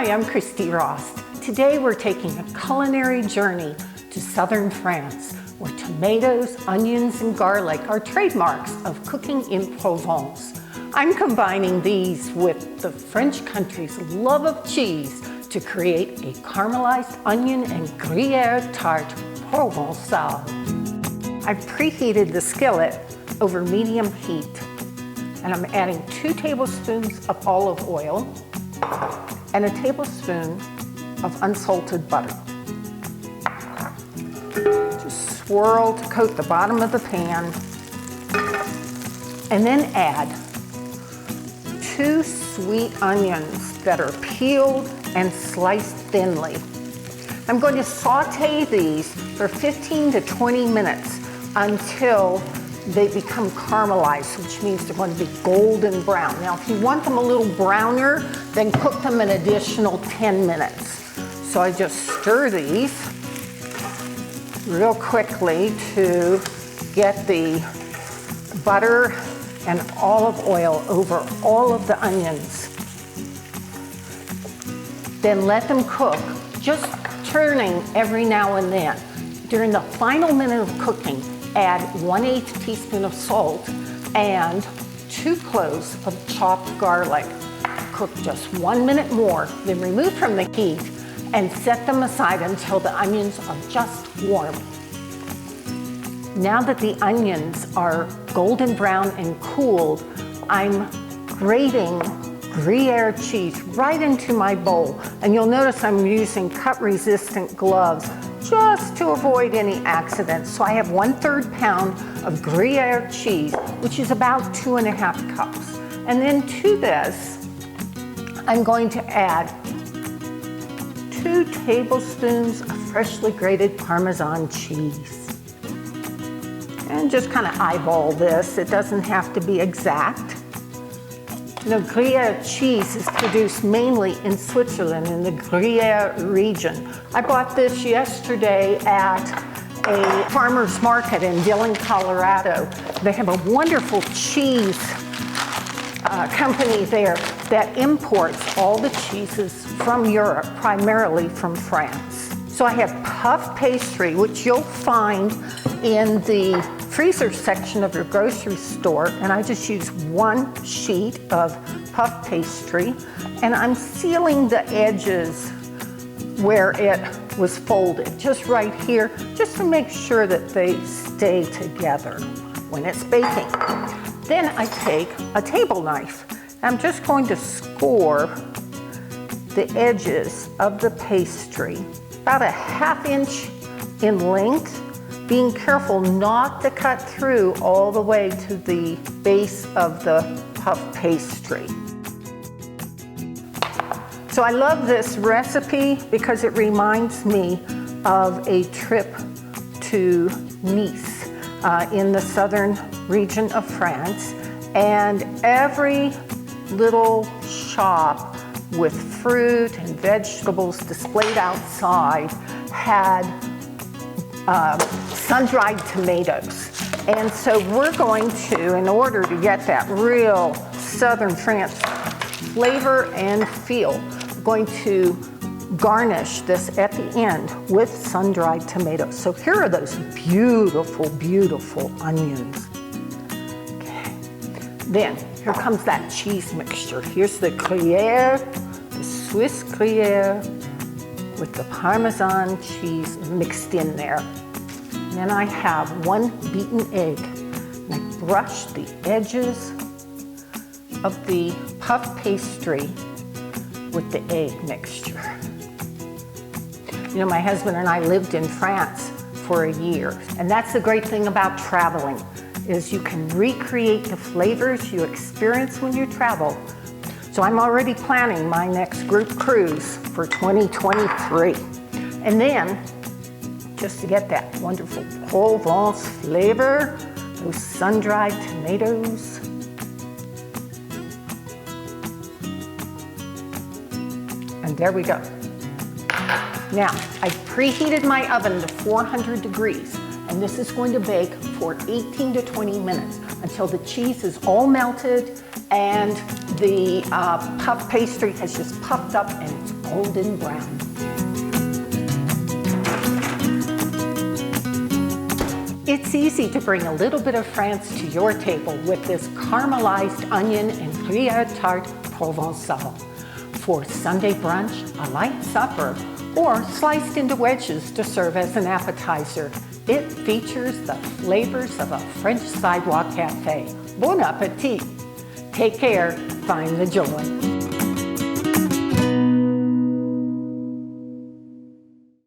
Hi, I'm Christy Ross. Today we're taking a culinary journey to southern France, where tomatoes, onions, and garlic are trademarks of cooking in Provence. I'm combining these with the French country's love of cheese to create a caramelized onion and Gruyere tart Provençal. I've preheated the skillet over medium heat, and I'm adding 2 tablespoons of olive oil and a tablespoon of unsalted butter. Just swirl to coat the bottom of the pan, and then add 2 sweet onions that are peeled and sliced thinly. I'm going to saute these for 15 to 20 minutes until they become caramelized, which means they're going to be golden brown. Now, if you want them a little browner, then cook them an additional 10 minutes. So I just stir these real quickly to get the butter and olive oil over all of the onions. Then let them cook, just turning every now and then. During the final minute of cooking, add 1/8 teaspoon of salt and 2 cloves of chopped garlic. Cook just 1 minute more, then remove from the heat and set them aside until the onions are just warm. Now that the onions are golden brown and cooled, I'm grating Gruyere cheese right into my bowl. And you'll notice I'm using cut-resistant gloves just to avoid any accidents. So I have 1/3 pound of Gruyere cheese, which is about 2½ cups. And then to this, I'm going to add 2 tablespoons of freshly grated Parmesan cheese. And just kind of eyeball this. It doesn't have to be exact. You know, Gruyere cheese is produced mainly in Switzerland, in the Gruyere region. I bought this yesterday at a farmer's market in Dillon, Colorado. They have a wonderful cheese company there that imports all the cheeses from Europe, primarily from France. So I have puff pastry, which you'll find in the freezer section of your grocery store, and I just use 1 sheet of puff pastry, and I'm sealing the edges where it was folded, just right here, just to make sure that they stay together when it's baking. Then I take a table knife. I'm just going to score the edges of the pastry, about a 1/2 inch in length, being careful not to cut through all the way to the base of the puff pastry. So I love this recipe because it reminds me of a trip to Nice in the southern region of France, and every little shop with fruit and vegetables displayed outside had sun-dried tomatoes. And so we're going to, in order to get that real southern France flavor and feel, we're going to garnish this at the end with sun-dried tomatoes. So here are those beautiful, beautiful onions. Okay. Then here comes that cheese mixture. Here's the Gruyere, the Swiss Gruyere, with the Parmesan cheese mixed in there. And then I have 1 beaten egg, and I brush the edges of the puff pastry with the egg mixture. You know, my husband and I lived in France for a year, and that's the great thing about traveling, is you can recreate the flavors you experience when you travel. So I'm already planning my next group cruise for 2023. And then, just to get that wonderful Provence flavor, those sun-dried tomatoes. And there we go. Now, I preheated my oven to 400 degrees, and this is going to bake for 18 to 20 minutes until the cheese is all melted and the puff pastry has just puffed up and it's golden brown. It's easy to bring a little bit of France to your table with this caramelized onion and Gruyere tart Provençal. For Sunday brunch, a light supper, or sliced into wedges to serve as an appetizer. It features the flavors of a French sidewalk cafe. Bon appetit! Take care, find the joy.